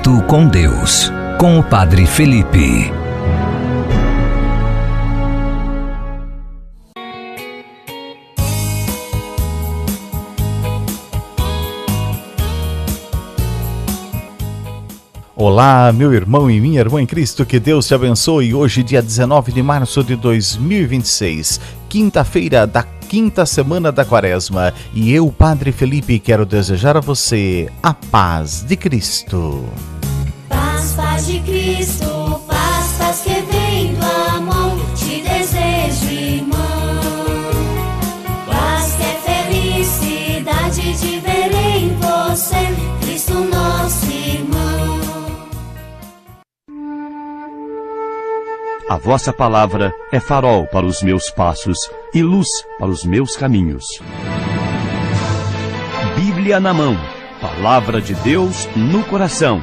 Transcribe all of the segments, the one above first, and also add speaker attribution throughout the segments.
Speaker 1: Minuto com Deus, com o Padre Felipe.
Speaker 2: Olá, meu irmão e minha irmã em Cristo, que Deus te abençoe. Hoje, dia 19 de março de 2026, quinta-feira da quinta semana da Quaresma, e eu, Padre Felipe, quero desejar a você a paz de Cristo.
Speaker 3: Paz, paz de Cristo, paz, paz que vem do amor, te desejo, irmão. Paz que é felicidade de ver em você, Cristo nosso irmão.
Speaker 4: A vossa palavra é farol para os meus passos e luz para os meus caminhos. Bíblia na mão, palavra de Deus no coração.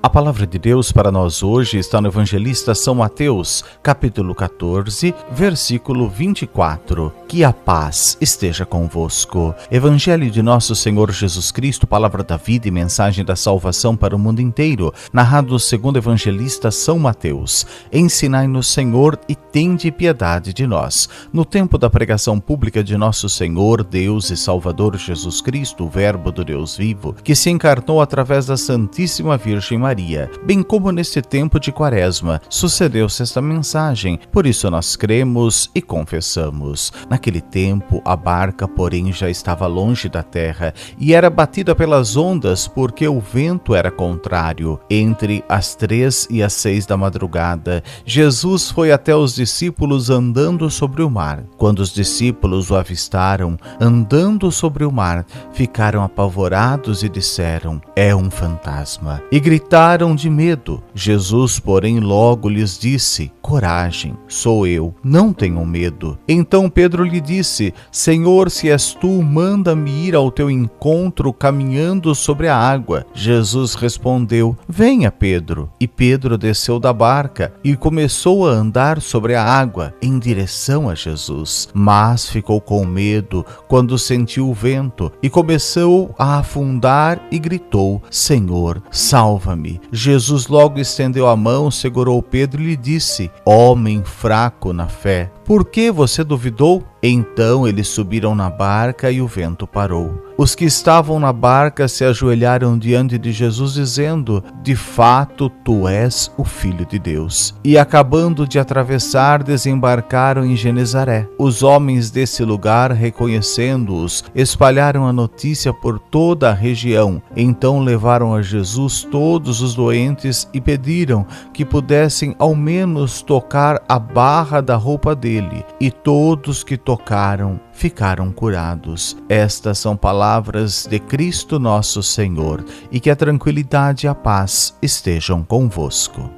Speaker 2: A palavra de Deus para nós hoje está no Evangelista São Mateus, capítulo 14, versículo 24. Que a paz esteja convosco. Evangelho de nosso Senhor Jesus Cristo, palavra da vida e mensagem da salvação para o mundo inteiro, narrado segundo o Evangelista São Mateus. Ensinai-nos, Senhor, e tende piedade de nós. No tempo da pregação pública de nosso Senhor, Deus e Salvador Jesus Cristo, o Verbo do Deus vivo, que se encarnou através da Santíssima Virgem Maria, bem como neste tempo de Quaresma, sucedeu-se esta mensagem, por isso nós cremos e confessamos. Naquele tempo, a barca, porém, já estava longe da terra e era batida pelas ondas porque o vento era contrário. Entre as 3 e as 6 da madrugada, Jesus foi até os discípulos andando sobre o mar. Quando os discípulos o avistaram andando sobre o mar, ficaram apavorados e disseram: é um fantasma. E gritaram de medo. Jesus, porém, logo lhes disse: coragem, sou eu, não tenham medo. Então Pedro lhe disse: Senhor, se és tu, manda-me ir ao teu encontro caminhando sobre a água. Jesus respondeu: venha, Pedro. E Pedro desceu da barca e começou a andar sobre a água em direção a Jesus. Mas ficou com medo quando sentiu o vento e começou a afundar e gritou: Senhor, salva-me. Jesus logo estendeu a mão, segurou Pedro e lhe disse: homem fraco na fé, por que você duvidou? Então eles subiram na barca e o vento parou. Os que estavam na barca se ajoelharam diante de Jesus, dizendo: de fato, tu és o Filho de Deus. E acabando de atravessar, desembarcaram em Genezaré. Os homens desse lugar, reconhecendo-os, espalharam a notícia por toda a região. Então levaram a Jesus todos os doentes e pediram que pudessem ao menos tocar a barra da roupa dele. E todos que tocaram ficaram curados. Estas são palavras de Cristo nosso Senhor, e que a tranquilidade e a paz estejam convosco.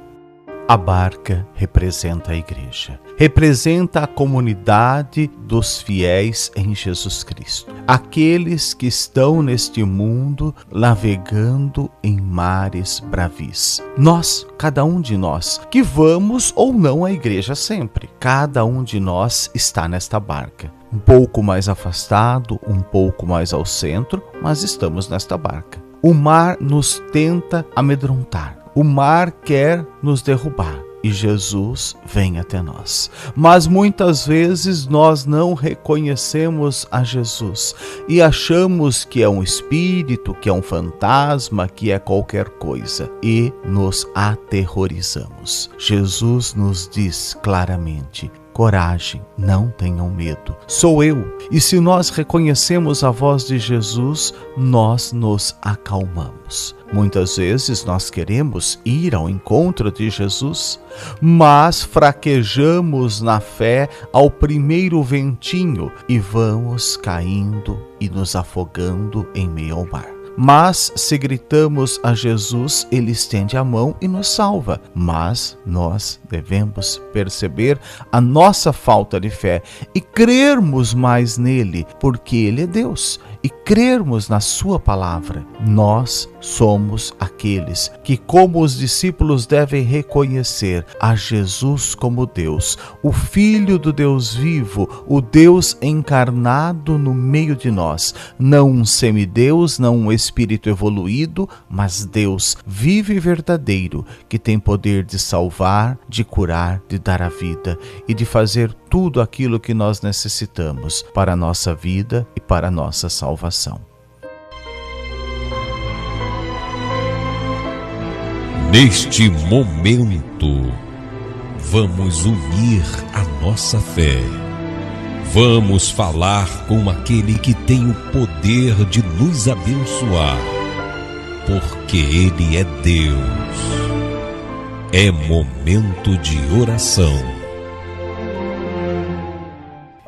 Speaker 2: A barca representa a igreja, representa a comunidade dos fiéis em Jesus Cristo, aqueles que estão neste mundo navegando em mares bravis. Nós, cada um de nós, que vamos ou não à igreja sempre, cada um de nós está nesta barca. Um pouco mais afastado, um pouco mais ao centro, mas estamos nesta barca. O mar nos tenta amedrontar. O mar quer nos derrubar e Jesus vem até nós. Mas muitas vezes nós não reconhecemos a Jesus e achamos que é um espírito, que é um fantasma, que é qualquer coisa e nos aterrorizamos. Jesus nos diz claramente: coragem, não tenham medo, sou eu. E se nós reconhecemos a voz de Jesus, nós nos acalmamos. Muitas vezes nós queremos ir ao encontro de Jesus, mas fraquejamos na fé ao primeiro ventinho e vamos caindo e nos afogando em meio ao mar. Mas se gritamos a Jesus, Ele estende a mão e nos salva. Mas nós devemos perceber a nossa falta de fé e crermos mais nele, porque Ele é Deus, e crermos na sua palavra. Nós somos aqueles que, como os discípulos, devem reconhecer a Jesus como Deus, o Filho do Deus vivo, o Deus encarnado no meio de nós, não um semideus, não um espírito evoluído, mas Deus vivo e verdadeiro, que tem poder de salvar, de curar, de dar a vida e de fazer tudo aquilo que nós necessitamos para a nossa vida e para a nossa salvação.
Speaker 5: Neste momento, vamos unir a nossa fé. Vamos falar com aquele que tem o poder de nos abençoar, porque Ele é Deus. É momento de oração.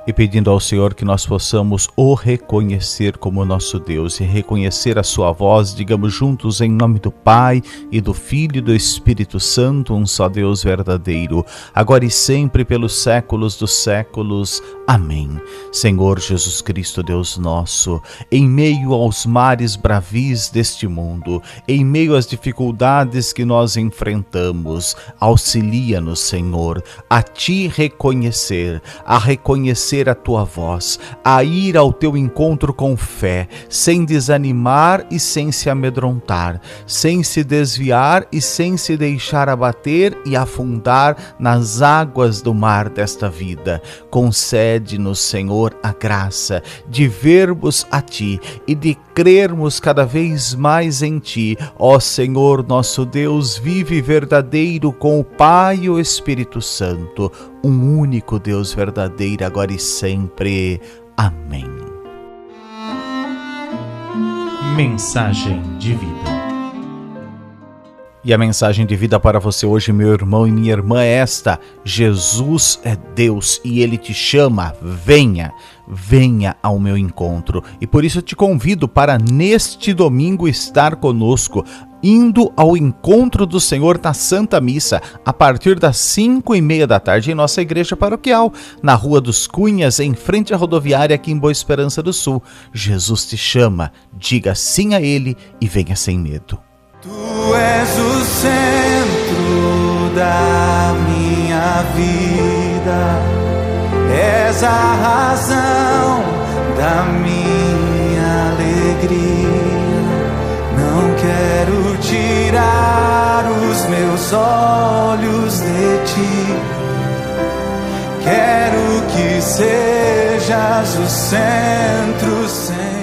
Speaker 2: E pedindo ao Senhor que nós possamos o reconhecer como nosso Deus e reconhecer a sua voz, digamos juntos em nome do Pai e do Filho e do Espírito Santo, um só Deus verdadeiro, agora e sempre pelos séculos dos séculos. Amém. Senhor Jesus Cristo, Deus nosso, em meio aos mares bravis deste mundo, em meio às dificuldades que nós enfrentamos, auxilia-nos, Senhor, a Ti reconhecer, a reconhecer a Tua voz, a ir ao Teu encontro com fé, sem desanimar e sem se amedrontar, sem se desviar e sem se deixar abater e afundar nas águas do mar desta vida. Concede-nos, Senhor, a graça de vermos a Ti e de crermos cada vez mais em Ti, ó Senhor, nosso Deus vivo e verdadeiro, com o Pai e o Espírito Santo, um único Deus verdadeiro, agora e sempre. Amém.
Speaker 6: Mensagem de vida.
Speaker 2: E a mensagem de vida para você hoje, meu irmão e minha irmã, é esta: Jesus é Deus e Ele te chama, venha ao meu encontro. E por isso eu te convido para neste domingo estar conosco, indo ao encontro do Senhor na Santa Missa, a partir das 5:30 da tarde em nossa igreja paroquial, na Rua dos Cunhas, em frente à rodoviária aqui em Boa Esperança do Sul. Jesus te chama, diga sim a Ele e venha sem medo.
Speaker 7: Tu és o centro da minha vida, és a razão da minha alegria. Não quero tirar os meus olhos de Ti, quero que sejas o centro, Senhor.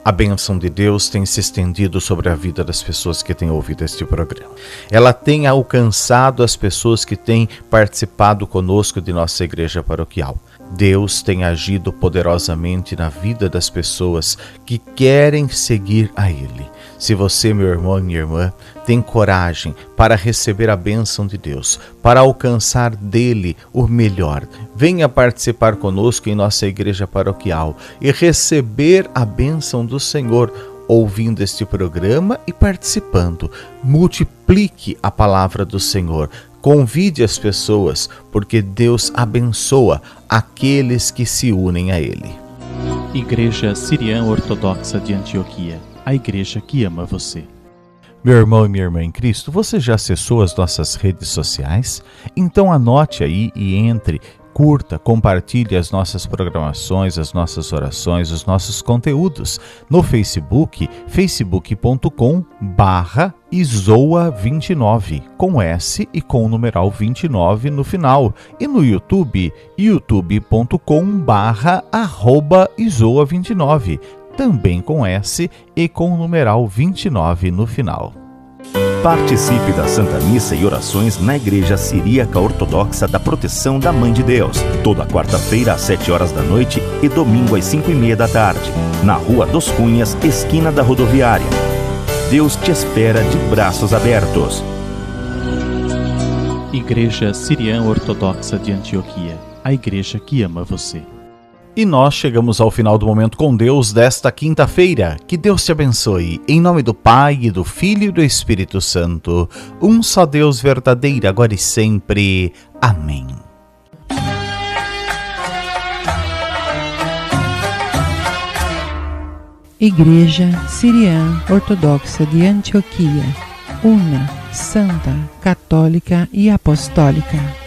Speaker 2: A bênção de Deus tem se estendido sobre a vida das pessoas que têm ouvido este programa. Ela tem alcançado as pessoas que têm participado conosco de nossa igreja paroquial. Deus tem agido poderosamente na vida das pessoas que querem seguir a Ele. Se você, meu irmão e minha irmã, tem coragem para receber a bênção de Deus, para alcançar dele o melhor, venha participar conosco em nossa igreja paroquial e receber a bênção do Senhor, ouvindo este programa e participando. Multiplique a palavra do Senhor. Convide as pessoas, porque Deus abençoa aqueles que se unem a Ele.
Speaker 6: Igreja Siriana Ortodoxa de Antioquia, a igreja que ama você.
Speaker 2: Meu irmão e minha irmã em Cristo, você já acessou as nossas redes sociais? Então anote aí e entre, curta, compartilhe as nossas programações, as nossas orações, os nossos conteúdos. No Facebook, facebook.com/Izoa29, com S e com o numeral 29 no final. E no YouTube, youtube.com/@Izoa29, também com S e com o numeral 29 no final.
Speaker 8: Participe da Santa Missa e orações na Igreja Siríaca Ortodoxa da Proteção da Mãe de Deus, toda quarta-feira às 7 horas da noite e domingo às 5:30 da tarde, na Rua dos Cunhas, esquina da rodoviária. Deus te espera de braços abertos.
Speaker 6: Igreja Siriana Ortodoxa de Antioquia, a igreja que ama você.
Speaker 2: E nós chegamos ao final do Momento com Deus desta quinta-feira. Que Deus te abençoe. Em nome do Pai, e do Filho e do Espírito Santo. Um só Deus verdadeiro, agora e sempre. Amém.
Speaker 9: Igreja Siriana Ortodoxa de Antioquia. Una, Santa, Católica e Apostólica.